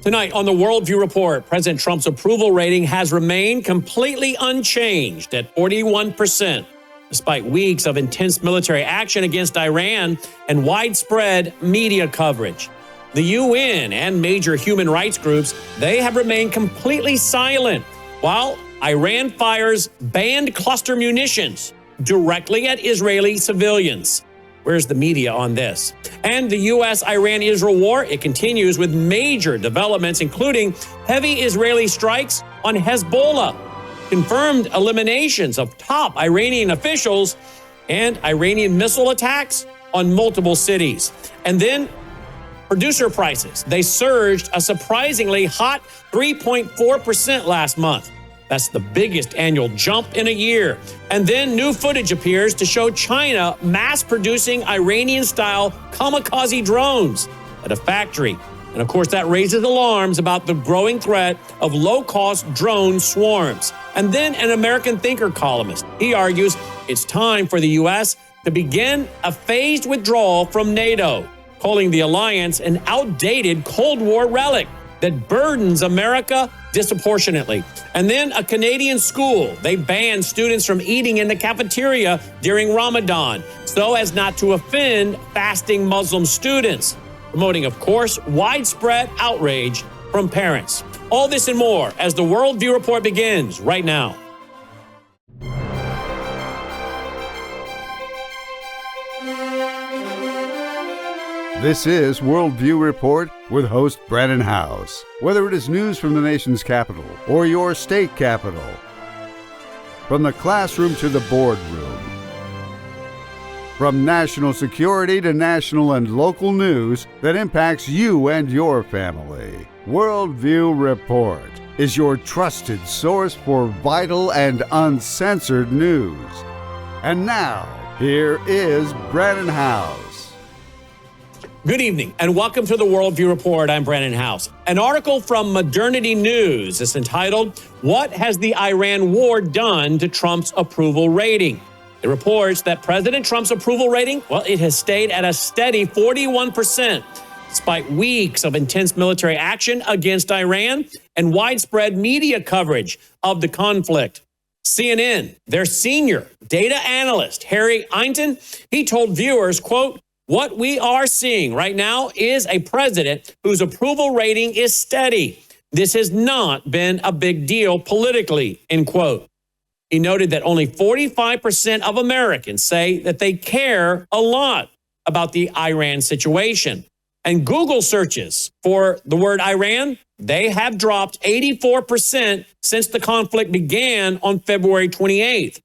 Tonight on the Worldview Report, President Trump's approval rating has remained completely unchanged at 41%, despite weeks of intense military action against Iran and widespread media coverage. The UN and major human rights groups, they have remained completely silent, while Iran fires banned cluster munitions directly at Israeli civilians. Where's the media on this? And the U.S.-Iran-Israel war, it continues with major developments, including heavy Israeli strikes on Hezbollah, confirmed eliminations of top Iranian officials, and Iranian missile attacks on multiple cities. And then producer prices, they surged a surprisingly hot 3.4% last month. That's the biggest annual jump in a year. And then new footage appears to show China mass-producing Iranian-style kamikaze drones at a factory. And of course, that raises alarms about the growing threat of low-cost drone swarms. And then an American thinker columnist, he argues it's time for the U.S. to begin a phased withdrawal from NATO, calling the alliance an outdated Cold War relic that burdens America disproportionately. And then a Canadian school, they banned students from eating in the cafeteria during Ramadan so as not to offend fasting Muslim students, promoting, of course, widespread outrage from parents. All this and more as the Worldview Report begins right now. This is Worldview Report with host Brandon House. Whether it is news from the nation's capital or your state capital, from the classroom to the boardroom, from national security to national and local news that impacts you and your family, Worldview Report is your trusted source for vital and uncensored news. And now, here is Brandon House. Good evening and welcome to the Worldview Report. I'm Brandon House. An article from Modernity News is entitled, "What Has the Iran War Done to Trump's Approval Rating?" It reports that President Trump's approval rating, well, it has stayed at a steady 41%, despite weeks of intense military action against Iran and widespread media coverage of the conflict. CNN, their senior data analyst, Harry Einton, he told viewers, quote, "What we are seeing right now is a president whose approval rating is steady. This has not been a big deal politically," end quote. He noted that only 45% of Americans say that they care a lot about the Iran situation. And Google searches for the word Iran, they have dropped 84% since the conflict began on February 28th.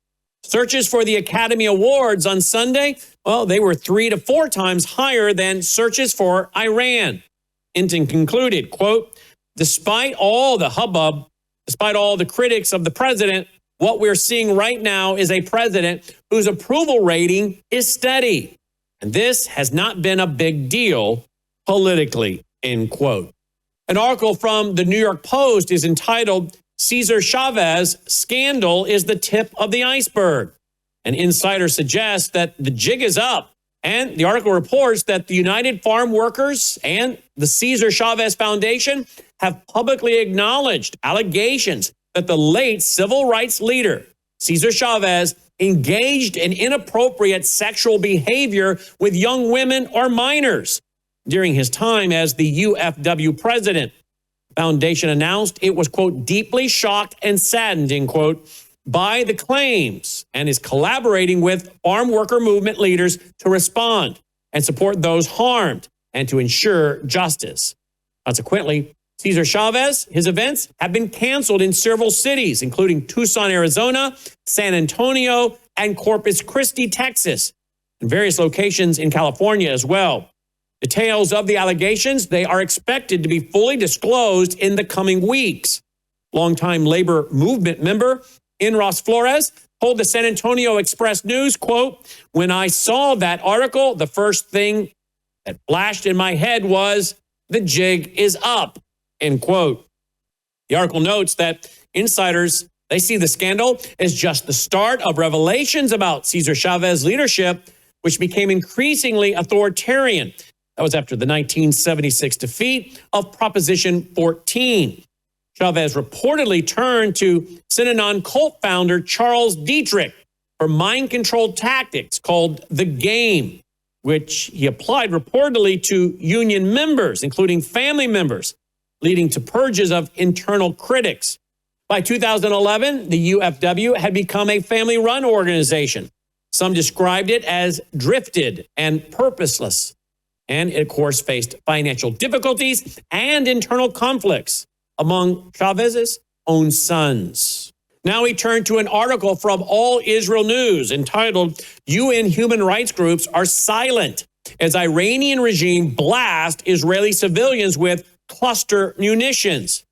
Searches for the Academy Awards on Sunday, well, they were 3 to 4 times higher than searches for Iran. Einton concluded, quote, "Despite all the hubbub, despite all the critics of the president, what we're seeing right now is a president whose approval rating is steady. And this has not been a big deal politically," end quote. An article from the New York Post is entitled, "Cesar Chavez Scandal is the Tip of the Iceberg." An insider suggests that the jig is up, and the article reports that the United Farm Workers and the Cesar Chavez Foundation have publicly acknowledged allegations that the late civil rights leader, Cesar Chavez, engaged in inappropriate sexual behavior with young women or minors during his time as the UFW president. The foundation announced it was, quote, "deeply shocked and saddened," end quote, by the claims, and is collaborating with farm worker movement leaders to respond and support those harmed and to ensure justice. Consequently, Cesar Chavez, his events have been canceled in several cities, including Tucson, Arizona, San Antonio, and Corpus Christi, Texas, and various locations in California as well. Details of the allegations, they are expected to be fully disclosed in the coming weeks. Longtime labor movement member Inros Flores told the San Antonio Express News, quote, "When I saw that article, the first thing that flashed in my head was the jig is up," end quote. The article notes that insiders, they see the scandal as just the start of revelations about Cesar Chavez's leadership, which became increasingly authoritarian That was after the 1976 defeat of Proposition 14. Chavez reportedly turned to Synanon cult founder Charles Dietrich for mind control tactics called the game, which he applied reportedly to union members, including family members, leading to purges of internal critics. By 2011, the UFW had become a family-run organization. Some described it as drifted and purposeless. And it, of course, faced financial difficulties and internal conflicts among Chavez's own sons. Now we turn to an article from All Israel News entitled, UN Human Rights Groups Are Silent as Iranian Regime Blast Israeli Civilians with Cluster Munitions.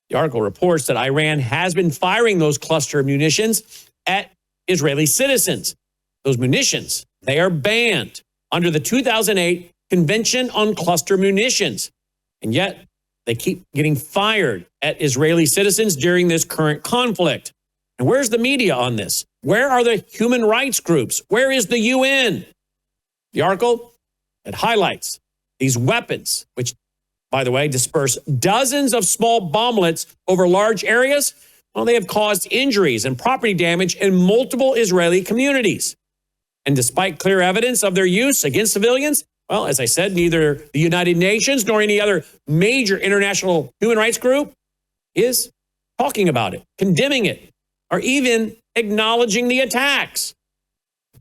The article reports that Iran has been firing those cluster munitions at Israeli citizens. Those munitions, they are banned under the 2008 Convention on Cluster Munitions. And yet, they keep getting fired at Israeli citizens during this current conflict. And where's the media on this? Where are the human rights groups? Where is the UN? The article, it highlights these weapons, which, by the way, disperse dozens of small bomblets over large areas. Well, they have caused injuries and property damage in multiple Israeli communities. And despite clear evidence of their use against civilians, well, as I said, neither the United Nations nor any other major international human rights group is talking about it, condemning it, or even acknowledging the attacks.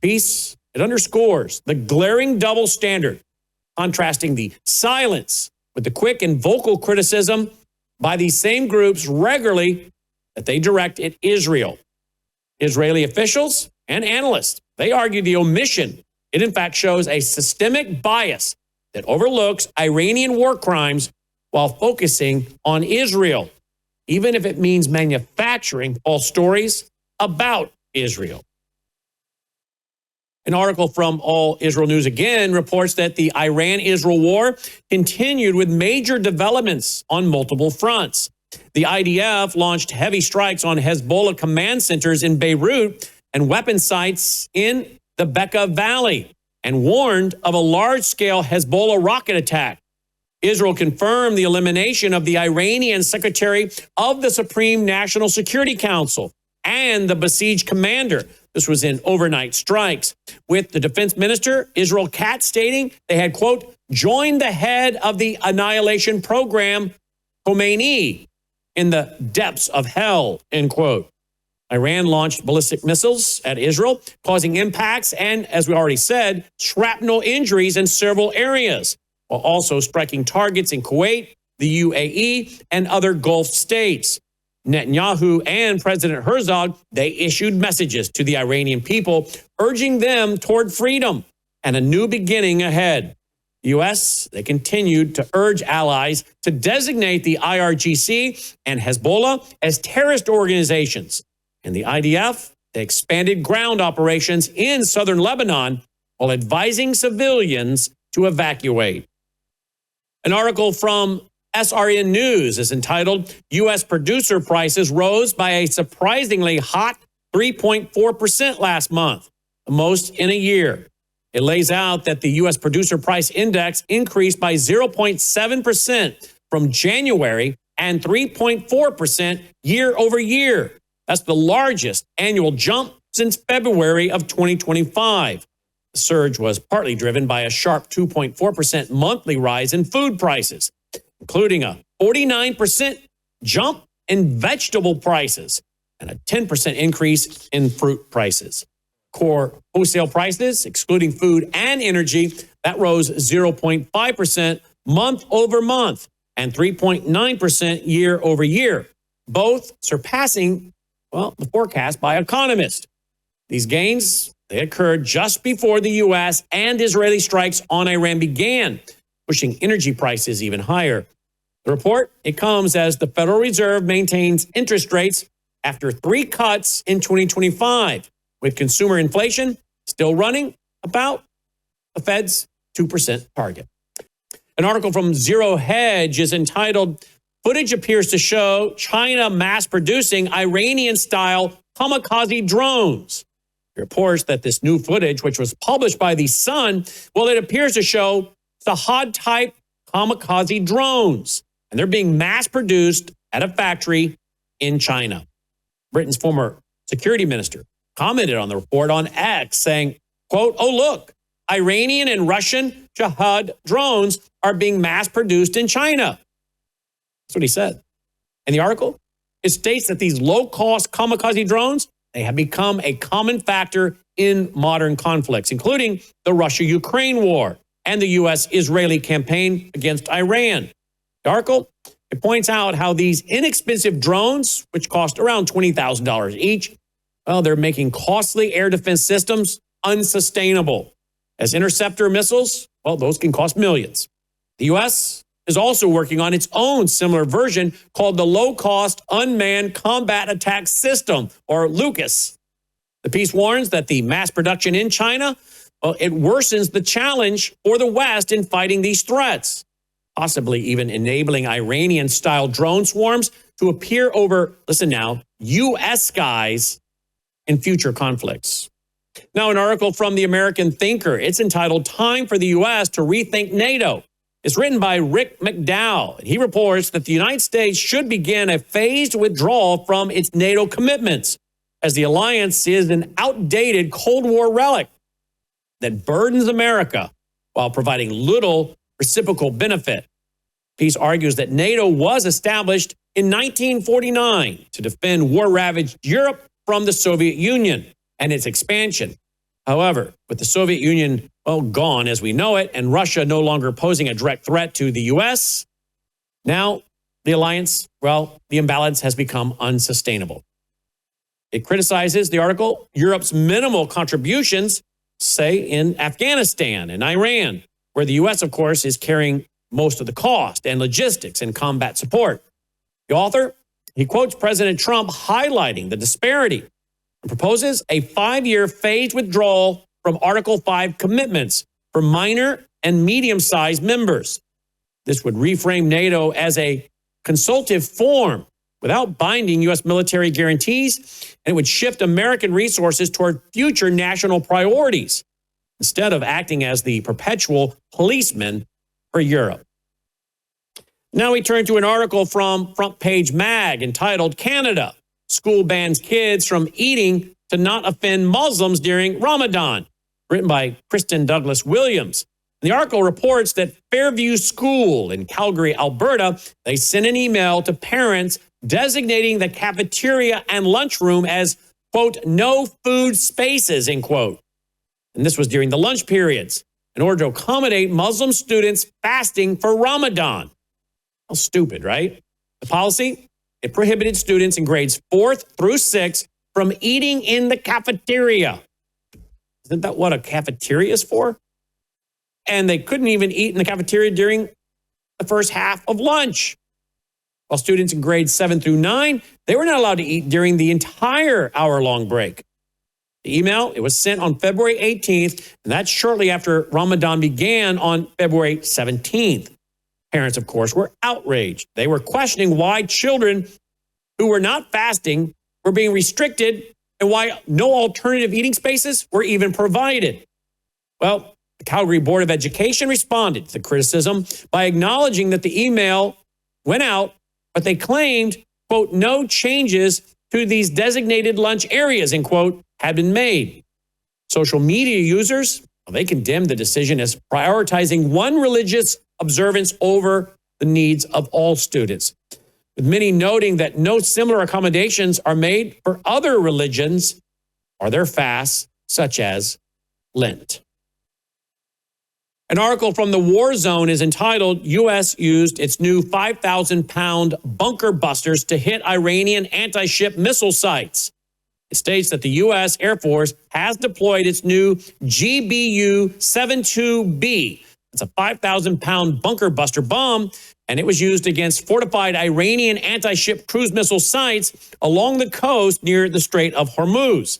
Peace, it underscores the glaring double standard, contrasting the silence with the quick and vocal criticism by these same groups regularly that they direct at Israel. Israeli officials and analysts, they argue the omission, it in fact shows a systemic bias that overlooks Iranian war crimes while focusing on Israel, even if it means manufacturing false stories about Israel. An article from All Israel News again reports that the Iran-Israel war continued with major developments on multiple fronts. The IDF launched heavy strikes on Hezbollah command centers in Beirut and weapon sites in the Bekaa Valley and warned of a large-scale Hezbollah rocket attack. Israel confirmed the elimination of the Iranian Secretary of the Supreme National Security Council and the besieged commander. This was in overnight strikes, with the defense minister, Israel Katz, stating they had, quote, joined the head of the annihilation program, Khomeini, in the depths of hell, end quote. Iran launched ballistic missiles at Israel, causing impacts and, as we already said, shrapnel injuries in several areas, while also striking targets in Kuwait, the UAE, and other Gulf states. Netanyahu and President Herzog, they issued messages to the Iranian people, urging them toward freedom and a new beginning ahead. The U.S., they continued to urge allies to designate the IRGC and Hezbollah as terrorist organizations. And the IDF, they expanded ground operations in southern Lebanon while advising civilians to evacuate. An article from SRN News is entitled, U.S. Producer Prices Rose by a Surprisingly Hot 3.4% last month, the most in a year. It lays out that the U.S. Producer Price Index increased by 0.7% from January and 3.4% year over year. That's the largest annual jump since February of 2025. The surge was partly driven by a sharp 2.4% monthly rise in food prices, including a 49% jump in vegetable prices and a 10% increase in fruit prices. Core wholesale prices, excluding food and energy, that rose 0.5% month over month and 3.9% year over year, both surpassing, well, the forecast by economists. These gains, they occurred just before the U.S. and Israeli strikes on Iran began, pushing energy prices even higher. The report, it comes as the Federal Reserve maintains interest rates after 3 cuts in 2025, with consumer inflation still running about the Fed's 2% target. An article from Zero Hedge is entitled, Footage Appears to Show China Mass-Producing Iranian-Style Kamikaze Drones. It reports that this new footage, which was published by The Sun, well, it appears to show Sahad-type kamikaze drones, and they're being mass-produced at a factory in China. Britain's former security minister commented on the report on X, saying, quote, "Oh, look, Iranian and Russian Jihad drones are being mass-produced in China." That's what he said. In the article, it states that these low-cost kamikaze drones, they have become a common factor in modern conflicts, including the Russia-Ukraine war and the U.S.-Israeli campaign against Iran. The article, it points out how these inexpensive drones, which cost around $20,000 each, well, they're making costly air defense systems unsustainable. As interceptor missiles, well, those can cost millions. The U.S. is also working on its own similar version called the Low-Cost Unmanned Combat Attack System, or LUCAS. The piece warns that the mass production in China, well, it worsens the challenge for the West in fighting these threats, possibly even enabling Iranian-style drone swarms to appear over, listen now, U.S. skies in future conflicts. Now, an article from the American Thinker, it's entitled "Time for the U.S. to Rethink NATO." It's written by Rick McDowell, and he reports that the United States should begin a phased withdrawal from its NATO commitments, as the alliance is an outdated Cold War relic that burdens America while providing little reciprocal benefit. The piece argues that NATO was established in 1949 to defend war-ravaged Europe from the Soviet Union and its expansion. However, with the Soviet Union, well, gone as we know it, and Russia no longer posing a direct threat to the U.S., now the alliance, well, the imbalance has become unsustainable. It criticizes, the article, Europe's minimal contributions, say, in Afghanistan and Iran, where the U.S., of course, is carrying most of the cost and logistics and combat support. The author, he quotes President Trump highlighting the disparity and proposes a 5-year phased withdrawal from Article 5 commitments for minor and medium-sized members. This would reframe NATO as a consultative form without binding U.S. military guarantees, and it would shift American resources toward future national priorities instead of acting as the perpetual policeman for Europe. Now we turn to an article from Front Page Mag entitled "Canada, School Bans Kids from Eating to Not Offend Muslims During Ramadan," written by Kristen Douglas Williams. The article reports that Fairview School in Calgary, Alberta, they sent an email to parents designating the cafeteria and lunchroom as, quote, "no food spaces," end quote. And this was during the lunch periods in order to accommodate Muslim students fasting for Ramadan. How stupid, right? The policy, it prohibited students in grades 4th through 6th from eating in the cafeteria. Isn't that what a cafeteria is for? And they couldn't even eat in the cafeteria during the first half of lunch. While students in grades 7 through 9, they were not allowed to eat during the entire hour-long break. The email, it was sent on February 18th, and that's shortly after Ramadan began on February 17th. Parents, of course, were outraged. They were questioning why children who were not fasting were being restricted and why no alternative eating spaces were even provided. Well, the Calgary Board of Education responded to the criticism by acknowledging that the email went out, but they claimed, quote, "no changes to these designated lunch areas," end quote, had been made. Social media users, well, they condemned the decision as prioritizing one religious observance over the needs of all students, with many noting that no similar accommodations are made for other religions or their fasts, such as Lent. An article from the War Zone is entitled, "U.S. Used Its New 5,000-Pound Bunker Busters to Hit Iranian Anti-Ship Missile Sites." It states that the U.S. Air Force has deployed its new GBU-72B. It's a 5,000-pound bunker buster bomb, and it was used against fortified Iranian anti-ship cruise missile sites along the coast near the Strait of Hormuz.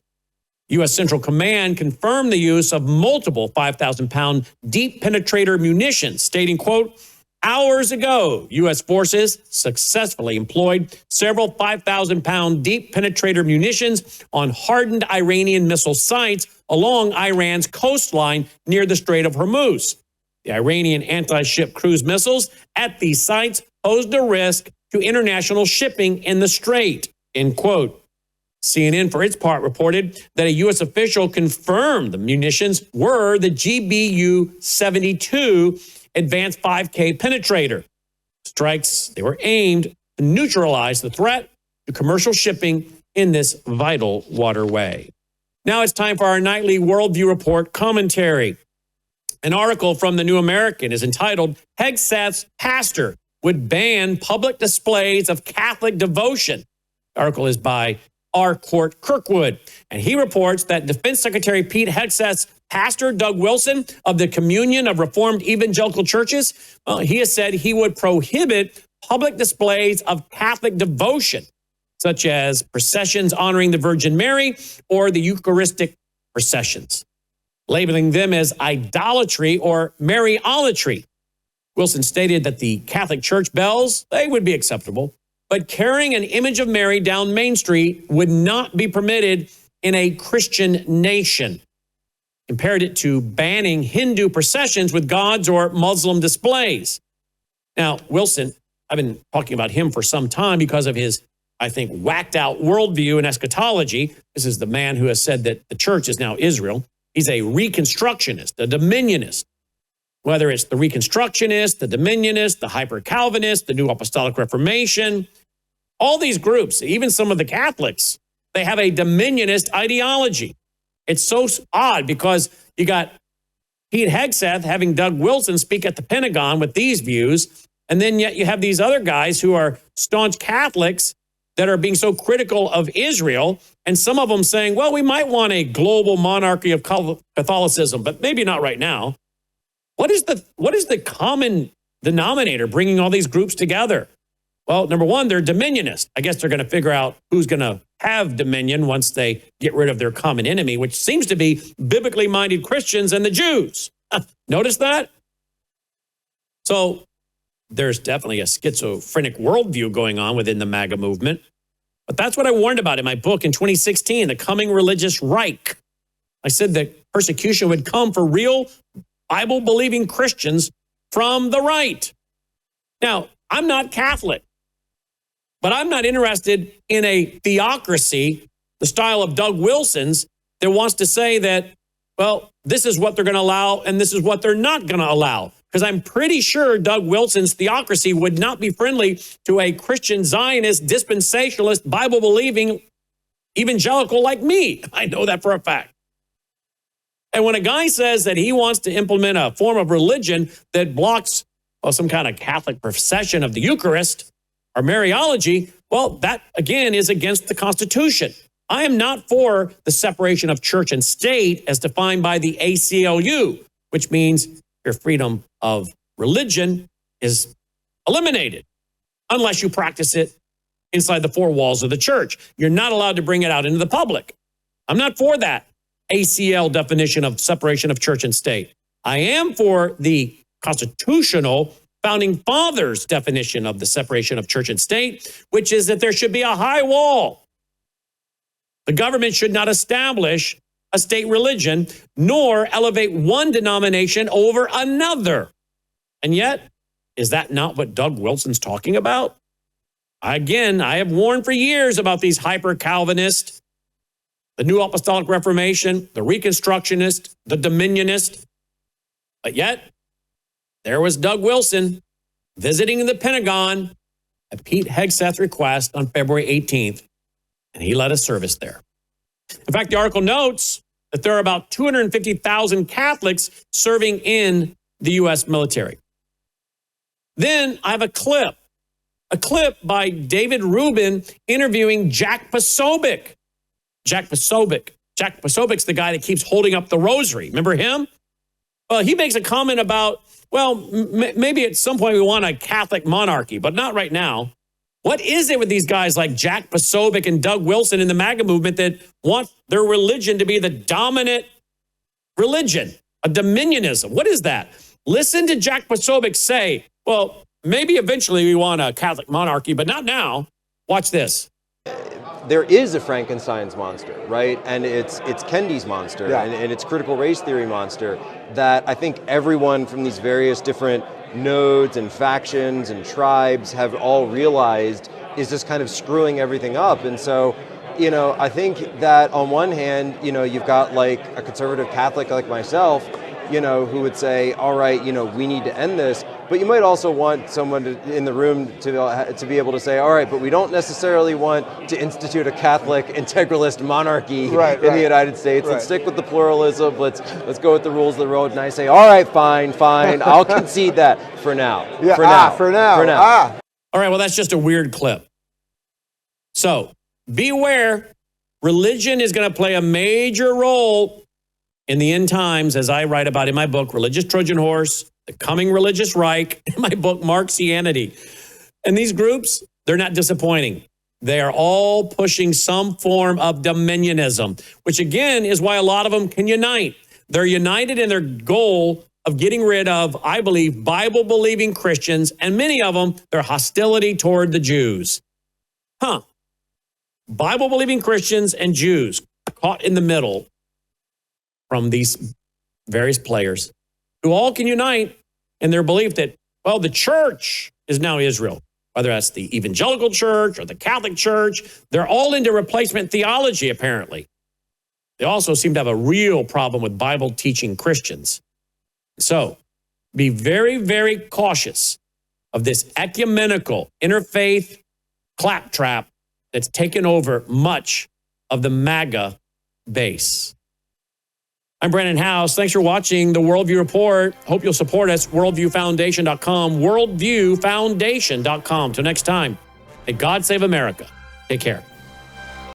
U.S. Central Command confirmed the use of multiple 5,000-pound deep penetrator munitions, stating, quote, "hours ago, U.S. forces successfully employed several 5,000-pound deep penetrator munitions on hardened Iranian missile sites along Iran's coastline near the Strait of Hormuz. The Iranian anti-ship cruise missiles at these sites posed a risk to international shipping in the strait, end quote. CNN, for its part, reported that a U.S. official confirmed the munitions were the GBU-72 Advanced 5K penetrator. Strikes, they were aimed to neutralize the threat to commercial shipping in this vital waterway. Now it's time for our nightly Worldview Report commentary. An article from the New American is entitled, Hegseth's Pastor Would Ban Public Displays of Catholic Devotion. The article is by R. Court Kirkwood, and he reports that Defense Secretary Pete Hegseth's pastor, Doug Wilson, of the Communion of Reformed Evangelical Churches, he has said he would prohibit public displays of Catholic devotion, such as processions honoring the Virgin Mary or the Eucharistic processions, labeling them as idolatry or Mariolatry. Wilson stated that the Catholic church bells, they would be acceptable, but carrying an image of Mary down Main Street would not be permitted in a Christian nation. Compared it to banning Hindu processions with gods or Muslim displays. Now, Wilson, I've been talking about him for some time because of his, I think, whacked out worldview and eschatology. This is the man who has said that the church is now Israel. He's a reconstructionist, a dominionist. Whether it's the reconstructionist, the dominionist, the hyper-Calvinist, the New Apostolic Reformation, all these groups, even some of the Catholics, they have a dominionist ideology. It's so odd because you got Pete Hegseth having Doug Wilson speak at the Pentagon with these views, and then yet you have these other guys who are staunch Catholics that are being so critical of Israel, and some of them saying, well, we might want a global monarchy of Catholicism, but maybe not right now. What is the common denominator bringing all these groups together? Well, number one, they're dominionist. I guess they're going to figure out who's going to have dominion once they get rid of their common enemy, which seems to be biblically minded Christians and the Jews. Notice that? So there's definitely a schizophrenic worldview going on within the MAGA movement. But that's what I warned about in my book in 2016, The Coming Religious Reich. I said that persecution would come for real Bible-believing Christians from the right. Now, I'm not Catholic, but I'm not interested in a theocracy, the style of Doug Wilson's, that wants to say that, well, this is what they're going to allow and this is what they're not going to allow. Because I'm pretty sure Doug Wilson's theocracy would not be friendly to a Christian Zionist, dispensationalist, Bible-believing evangelical like me. I know that for a fact. And when a guy says that he wants to implement a form of religion that blocks some kind of Catholic procession of the Eucharist or Mariology, well, that, again, is against the Constitution. I am not for the separation of church and state as defined by the ACLU, which means your freedom of religion is eliminated unless you practice it inside the four walls of the church. You're not allowed to bring it out into the public. I'm not for that ACL definition of separation of church and state. I am for the constitutional founding fathers' definition of the separation of church and state, which is that there should be a high wall. The government should not establish a state religion, nor elevate one denomination over another. And yet, is that not what Doug Wilson's talking about? Again, I have warned for years about these hyper-Calvinists, the New Apostolic Reformation, the Reconstructionist, the Dominionist. But yet, there was Doug Wilson visiting the Pentagon at Pete Hegseth's request on February 18th, and he led a service there. In fact, the article notes that there are about 250,000 Catholics serving in the U.S. military. Then I have a clip by David Rubin interviewing Jack Posobiec. Jack Posobiec's the guy that keeps holding up the rosary. Remember him? Well, he makes a comment about, well, maybe at some point we want a Catholic monarchy, but not right now. What is it with these guys like Jack Posobiec and Doug Wilson in the MAGA movement that want their religion to be the dominant religion, a dominionism? What is that? Listen to Jack Posobiec say, well, maybe eventually we want a Catholic monarchy, but not now. Watch this. there is a Frankenstein's monster, right? And it's Kendi's monster, and it's critical race theory monster that I think everyone from these various different nodes and factions and tribes have all realized is just kind of screwing everything up. And so, I think that on one hand, you've got like a conservative Catholic like myself, who would say, all right, we need to end this. But you might also want someone in the room to be able to say, all right, but we don't necessarily want to institute a Catholic integralist monarchy in the United States. Let's stick with the pluralism. Let's go with the rules of the road. And I say, all right, fine. I'll concede that for now. Yeah, for now. All right, well, that's just a weird clip. So beware, religion is going to play a major role in the end times, as I write about in my book, Religious Trojan Horse, The Coming Religious Reich, in my book, Marxianity. And these groups, they're not disappointing. They are all pushing some form of dominionism, which again is why a lot of them can unite. They're united in their goal of getting rid of, I believe, Bible-believing Christians, and many of them, their hostility toward the Jews. Bible-believing Christians and Jews caught in the middle from these various players who all can unite in their belief that, well, the church is now Israel, whether that's the evangelical church or the Catholic church. They're all into replacement theology, apparently. They also seem to have a real problem with Bible-teaching Christians. So be very, very cautious of this ecumenical interfaith claptrap that's taken over much of the MAGA base. I'm Brandon House. Thanks for watching the Worldview Report. Hope you'll support us. WorldviewFoundation.com. WorldviewFoundation.com. Till next time, may God save America. Take care.